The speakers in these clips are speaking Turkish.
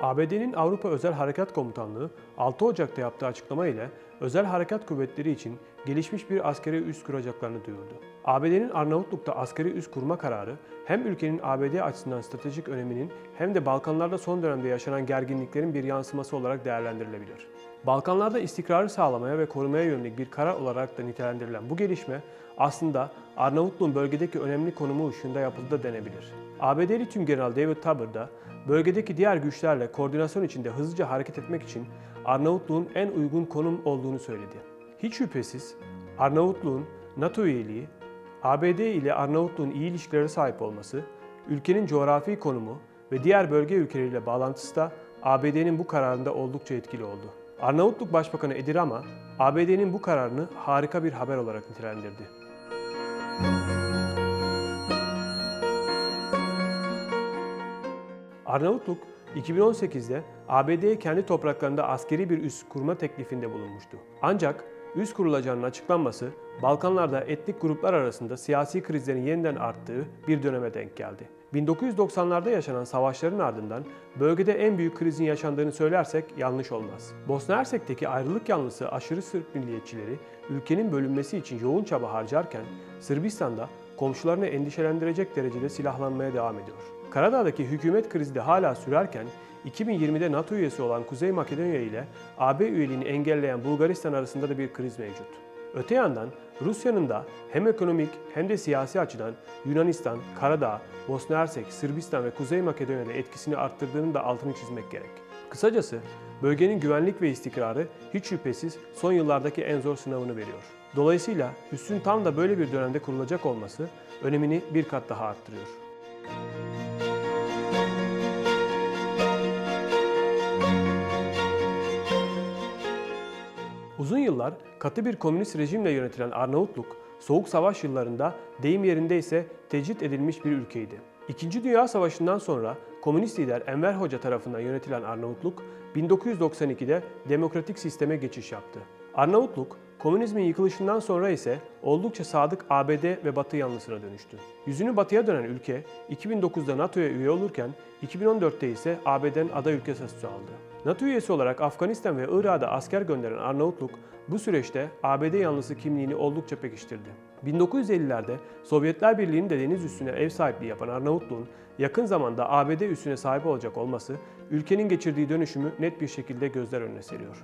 ABD'nin Avrupa Özel Harekat Komutanlığı 6 Ocak'ta yaptığı açıklama ile özel harekat kuvvetleri için gelişmiş bir askeri üs kuracaklarını duyurdu. ABD'nin Arnavutluk'ta askeri üs kurma kararı hem ülkenin ABD açısından stratejik öneminin hem de Balkanlarda son dönemde yaşanan gerginliklerin bir yansıması olarak değerlendirilebilir. Balkanlarda istikrarı sağlamaya ve korumaya yönelik bir karar olarak da nitelendirilen bu gelişme aslında Arnavutluğun bölgedeki önemli konumu ışığında yapıldı da denebilir. ABD'li Tümgeneral David Tabber da bölgedeki diğer güçlerle koordinasyon içinde hızlıca hareket etmek için Arnavutluğun en uygun konum olduğunu söyledi. Hiç şüphesiz Arnavutluğun NATO üyeliği, ABD ile Arnavutluğun iyi ilişkilere sahip olması, ülkenin coğrafi konumu ve diğer bölge ülkeleriyle bağlantısı da ABD'nin bu kararında oldukça etkili oldu. Arnavutluk Başbakanı Edi Rama, ABD'nin bu kararını harika bir haber olarak nitelendirdi. Arnavutluk, 2018'de ABD'ye kendi topraklarında askeri bir üs kurma teklifinde bulunmuştu. Ancak üs kurulacağının açıklanması, Balkanlarda etnik gruplar arasında siyasi krizlerin yeniden arttığı bir döneme denk geldi. 1990'larda yaşanan savaşların ardından bölgede en büyük krizin yaşandığını söylersek yanlış olmaz. Bosna Hersek'teki ayrılık yanlısı aşırı Sırp milliyetçileri ülkenin bölünmesi için yoğun çaba harcarken Sırbistan'da komşularını endişelendirecek derecede silahlanmaya devam ediyor. Karadağ'daki hükümet krizi de hala sürerken 2020'de NATO üyesi olan Kuzey Makedonya ile AB üyeliğini engelleyen Bulgaristan arasında da bir kriz mevcut. Öte yandan Rusya'nın da hem ekonomik hem de siyasi açıdan Yunanistan, Karadağ, Bosna Hersek, Sırbistan ve Kuzey Makedonya'da etkisini arttırdığının da altını çizmek gerek. Kısacası bölgenin güvenlik ve istikrarı hiç şüphesiz son yıllardaki en zor sınavını veriyor. Dolayısıyla üssün tam da böyle bir dönemde kurulacak olması önemini bir kat daha arttırıyor. Uzun yıllar katı bir komünist rejimle yönetilen Arnavutluk, Soğuk Savaş yıllarında deyim yerindeyse tecrit edilmiş bir ülkeydi. İkinci Dünya Savaşı'ndan sonra komünist lider Enver Hoca tarafından yönetilen Arnavutluk, 1992'de demokratik sisteme geçiş yaptı. Arnavutluk, komünizmin yıkılışından sonra ise oldukça sadık ABD ve Batı yanlısına dönüştü. Yüzünü batıya dönen ülke, 2009'da NATO'ya üye olurken 2014'te ise ABD'nin aday ülke statüsü aldı. NATO üyesi olarak Afganistan ve Irak'a da asker gönderen Arnavutluk, bu süreçte ABD yanlısı kimliğini oldukça pekiştirdi. 1950'lerde Sovyetler Birliği'nin de deniz üssüne ev sahipliği yapan Arnavutluğun yakın zamanda ABD üssüne sahip olacak olması, ülkenin geçirdiği dönüşümü net bir şekilde gözler önüne seriyor.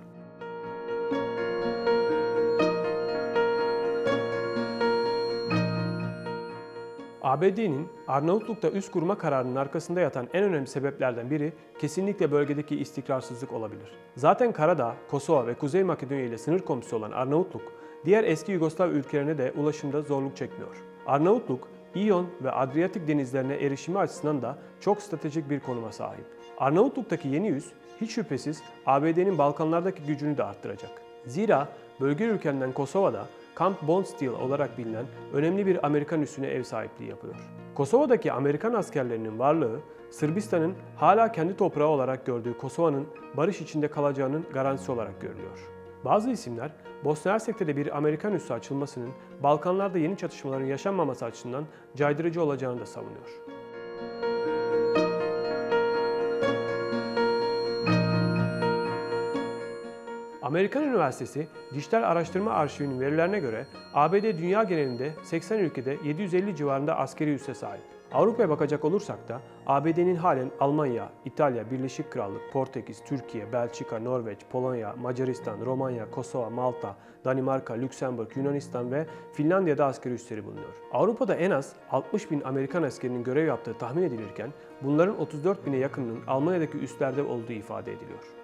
ABD'nin Arnavutluk'ta üs kurma kararının arkasında yatan en önemli sebeplerden biri kesinlikle bölgedeki istikrarsızlık olabilir. Zaten Karadağ, Kosova ve Kuzey Makedonya ile sınır komşusu olan Arnavutluk, diğer eski Yugoslav ülkelerine de ulaşımda zorluk çekmiyor. Arnavutluk, İyon ve Adriyatik denizlerine erişimi açısından da çok stratejik bir konuma sahip. Arnavutluk'taki yeni üs, hiç şüphesiz ABD'nin Balkanlardaki gücünü de arttıracak. Zira bölge ülkelerinden Kosova'da Camp Bondsteel olarak bilinen önemli bir Amerikan üssüne ev sahipliği yapıyor. Kosova'daki Amerikan askerlerinin varlığı, Sırbistan'ın hala kendi toprağı olarak gördüğü Kosova'nın barış içinde kalacağının garantisi olarak görülüyor. Bazı isimler, Bosna Hersek'te de bir Amerikan üssü açılmasının Balkanlarda yeni çatışmaların yaşanmaması açısından caydırıcı olacağını da savunuyor. Amerikan Üniversitesi Dijital Araştırma Arşivi'nin verilerine göre ABD dünya genelinde 80 ülkede 750 civarında askeri üsse sahip. Avrupa'ya bakacak olursak da ABD'nin halen Almanya, İtalya, Birleşik Krallık, Portekiz, Türkiye, Belçika, Norveç, Polonya, Macaristan, Romanya, Kosova, Malta, Danimarka, Lüksemburg, Yunanistan ve Finlandiya'da askeri üsleri bulunuyor. Avrupa'da en az 60 bin Amerikan askerinin görev yaptığı tahmin edilirken bunların 34 bine yakınının Almanya'daki üslerde olduğu ifade ediliyor.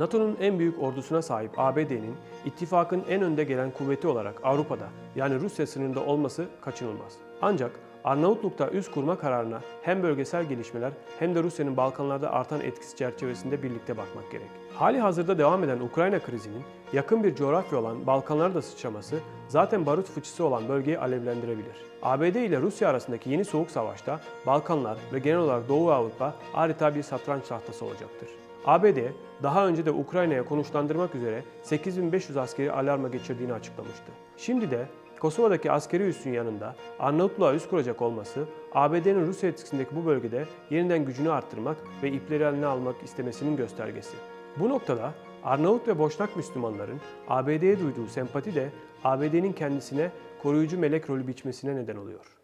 NATO'nun en büyük ordusuna sahip ABD'nin ittifakın en önde gelen kuvveti olarak Avrupa'da yani Rusya sınırında olması kaçınılmaz. Ancak Arnavutluk'ta üs kurma kararına hem bölgesel gelişmeler hem de Rusya'nın Balkanlarda artan etkisi çerçevesinde birlikte bakmak gerek. Hali hazırda devam eden Ukrayna krizinin yakın bir coğrafya olan Balkanlara da sıçraması zaten barut fıçısı olan bölgeyi alevlendirebilir. ABD ile Rusya arasındaki yeni soğuk savaşta Balkanlar ve genel olarak Doğu Avrupa adeta bir satranç tahtası olacaktır. ABD daha önce de Ukrayna'ya konuşlandırmak üzere 8500 askeri alarma geçirdiğini açıklamıştı. Şimdi de Kosova'daki askeri üssün yanında Arnavutluğa üs kuracak olması, ABD'nin Rusya etkisindeki bu bölgede yeniden gücünü arttırmak ve ipleri eline almak istemesinin göstergesi. Bu noktada Arnavut ve Boşnak Müslümanların ABD'ye duyduğu sempati de ABD'nin kendisine koruyucu melek rolü biçmesine neden oluyor.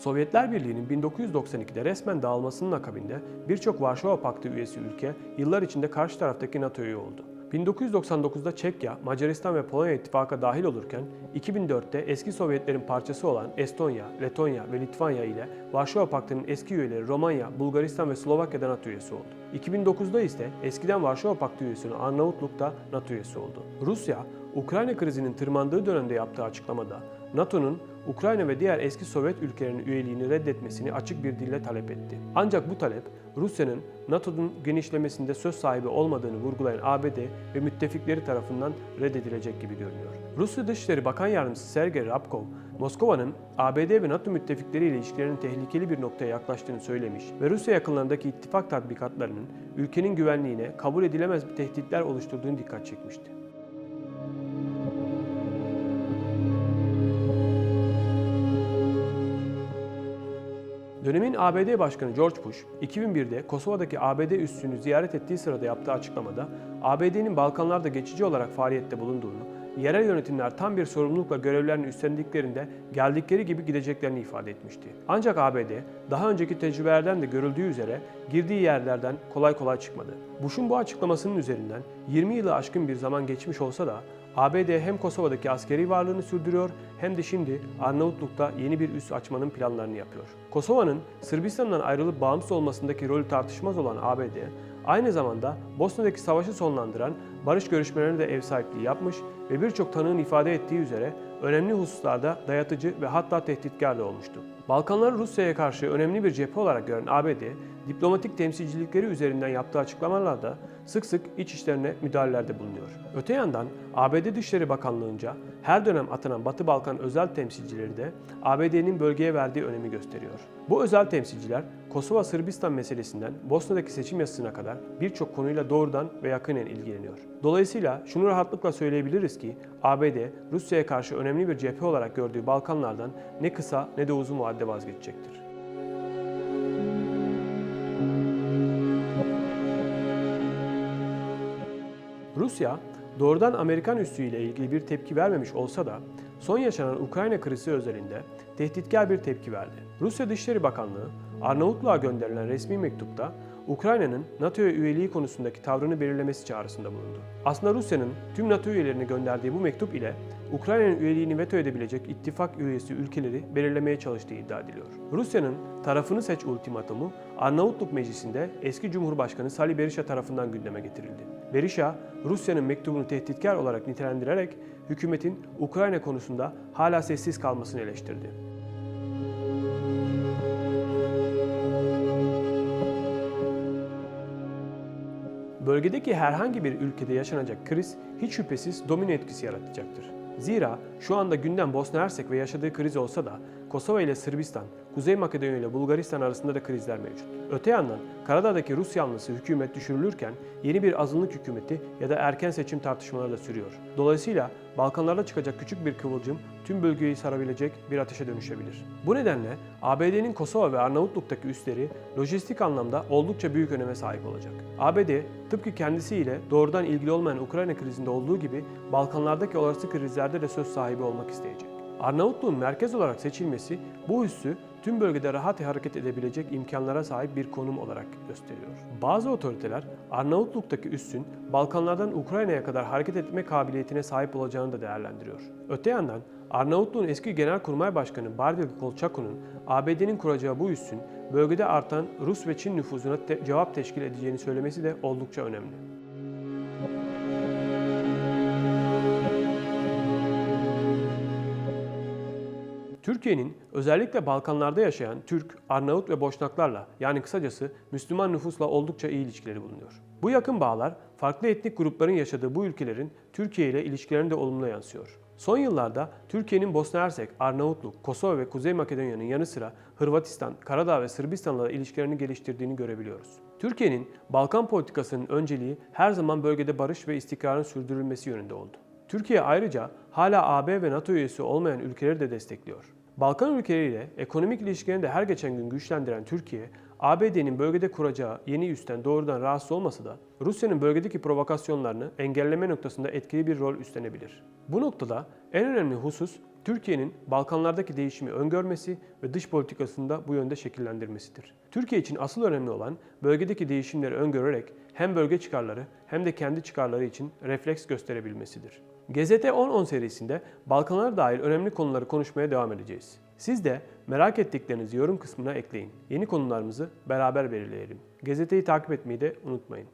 Sovyetler Birliği'nin 1992'de resmen dağılmasının akabinde birçok Varşova Paktı üyesi ülke yıllar içinde karşı taraftaki NATO üye oldu. 1999'da Çekya, Macaristan ve Polonya ittifaka dahil olurken 2004'te eski Sovyetlerin parçası olan Estonya, Letonya ve Litvanya ile Varşova Paktı'nın eski üyeleri Romanya, Bulgaristan ve Slovakya'da NATO üyesi oldu. 2009'da ise eskiden Varşova Paktı üyesi olan Arnavutluk da NATO üyesi oldu. Rusya, Ukrayna krizinin tırmandığı dönemde yaptığı açıklamada NATO'nun Ukrayna ve diğer eski Sovyet ülkelerinin üyeliğini reddetmesini açık bir dille talep etti. Ancak bu talep Rusya'nın NATO'nun genişlemesinde söz sahibi olmadığını vurgulayan ABD ve müttefikleri tarafından reddedilecek gibi görünüyor. Rusya Dışişleri Bakan Yardımcısı Sergey Rabkov, Moskova'nın ABD ve NATO müttefikleriyle ilişkilerinin tehlikeli bir noktaya yaklaştığını söylemiş ve Rusya yakınlarındaki ittifak tatbikatlarının ülkenin güvenliğine kabul edilemez bir tehditler oluşturduğunu dikkat çekmişti. Dönemin ABD Başkanı George Bush, 2001'de Kosova'daki ABD üssünü ziyaret ettiği sırada yaptığı açıklamada ABD'nin Balkanlarda geçici olarak faaliyette bulunduğunu, yerel yönetimler tam bir sorumlulukla görevlerini üstlendiklerinde geldikleri gibi gideceklerini ifade etmişti. Ancak ABD, daha önceki tecrübelerden de görüldüğü üzere girdiği yerlerden kolay kolay çıkmadı. Bush'un bu açıklamasının üzerinden 20 yılı aşkın bir zaman geçmiş olsa da ABD hem Kosova'daki askeri varlığını sürdürüyor hem de şimdi Arnavutluk'ta yeni bir üs açmanın planlarını yapıyor. Kosova'nın Sırbistan'dan ayrılıp bağımsız olmasındaki rolü tartışmaz olan ABD, aynı zamanda Bosna'daki savaşı sonlandıran barış görüşmelerine de ev sahipliği yapmış ve birçok tanığın ifade ettiği üzere önemli hususlarda dayatıcı ve hatta tehditkar da olmuştu. Balkanları Rusya'ya karşı önemli bir cephe olarak gören ABD, diplomatik temsilcilikleri üzerinden yaptığı açıklamalarda sık sık iç işlerine müdahalelerde bulunuyor. Öte yandan ABD Dışişleri Bakanlığı'nca her dönem atanan Batı Balkan özel temsilcileri de ABD'nin bölgeye verdiği önemi gösteriyor. Bu özel temsilciler Kosova-Sırbistan meselesinden Bosna'daki seçim yasasına kadar birçok konuyla doğrudan ve yakinen ilgileniyor. Dolayısıyla şunu rahatlıkla söyleyebiliriz ki ABD, Rusya'ya karşı önemli bir cephe olarak gördüğü Balkanlardan ne kısa ne de uzun vadede vazgeçecektir. Rusya, doğrudan Amerikan üssüyle ilgili bir tepki vermemiş olsa da son yaşanan Ukrayna krizi özelinde tehditkar bir tepki verdi. Rusya Dışişleri Bakanlığı, Arnavutluğa gönderilen resmi mektupta Ukrayna'nın NATO'ya üyeliği konusundaki tavrını belirlemesi çağrısında bulundu. Aslında Rusya'nın tüm NATO üyelerine gönderdiği bu mektup ile Ukrayna'nın üyeliğini veto edebilecek ittifak üyesi ülkeleri belirlemeye çalıştığı iddia ediliyor. Rusya'nın tarafını seç ultimatomu Arnavutluk Meclisi'nde eski Cumhurbaşkanı Sali Berisha tarafından gündeme getirildi. Berisha, Rusya'nın mektubunu tehditkar olarak nitelendirerek hükümetin Ukrayna konusunda hala sessiz kalmasını eleştirdi. Bölgedeki herhangi bir ülkede yaşanacak kriz hiç şüphesiz domino etkisi yaratacaktır. Zira şu anda gündem Bosna Hersek ve yaşadığı kriz olsa da Kosova ile Sırbistan, Kuzey Makedonya ile Bulgaristan arasında da krizler mevcut. Öte yandan Karadağ'daki Rus yanlısı hükümet düşürülürken yeni bir azınlık hükümeti ya da erken seçim tartışmaları da sürüyor. Dolayısıyla Balkanlarda çıkacak küçük bir kıvılcım tüm bölgeyi sarabilecek bir ateşe dönüşebilir. Bu nedenle ABD'nin Kosova ve Arnavutluk'taki üsleri lojistik anlamda oldukça büyük öneme sahip olacak. ABD tıpkı kendisiyle doğrudan ilgili olmayan Ukrayna krizinde olduğu gibi Balkanlardaki olası krizlerde de söz sahibi olmak isteyecek. Arnavutluğun merkez olarak seçilmesi bu üssü tüm bölgede rahat hareket edebilecek imkanlara sahip bir konum olarak gösteriyor. Bazı otoriteler Arnavutluk'taki üssün Balkanlardan Ukrayna'ya kadar hareket etme kabiliyetine sahip olacağını da değerlendiriyor. Öte yandan Arnavutluğun eski Genelkurmay Başkanı Bardil Kolçaku'nun ABD'nin kuracağı bu üssün bölgede artan Rus ve Çin nüfuzuna cevap teşkil edeceğini söylemesi de oldukça önemli. Türkiye'nin özellikle Balkanlarda yaşayan Türk, Arnavut ve Boşnaklarla yani kısacası Müslüman nüfusla oldukça iyi ilişkileri bulunuyor. Bu yakın bağlar farklı etnik grupların yaşadığı bu ülkelerin Türkiye ile ilişkilerine de olumlu yansıyor. Son yıllarda Türkiye'nin Bosna Hersek, Arnavutluk, Kosova ve Kuzey Makedonya'nın yanı sıra Hırvatistan, Karadağ ve Sırbistan'la da ilişkilerini geliştirdiğini görebiliyoruz. Türkiye'nin Balkan politikasının önceliği her zaman bölgede barış ve istikrarın sürdürülmesi yönünde oldu. Türkiye ayrıca hala AB ve NATO üyesi olmayan ülkeleri de destekliyor. Balkan ülkeleriyle ekonomik ilişkilerini de her geçen gün güçlendiren Türkiye, ABD'nin bölgede kuracağı yeni üstten doğrudan rahatsız olmasa da Rusya'nın bölgedeki provokasyonlarını engelleme noktasında etkili bir rol üstlenebilir. Bu noktada en önemli husus Türkiye'nin Balkanlardaki değişimi öngörmesi ve dış politikasını da bu yönde şekillendirmesidir. Türkiye için asıl önemli olan bölgedeki değişimleri öngörerek hem bölge çıkarları hem de kendi çıkarları için refleks gösterebilmesidir. GZT 10-10 serisinde Balkanlara dair önemli konuları konuşmaya devam edeceğiz. Siz de merak ettiklerinizi yorum kısmına ekleyin. Yeni konularımızı beraber belirleyelim. GZT'yi takip etmeyi de unutmayın.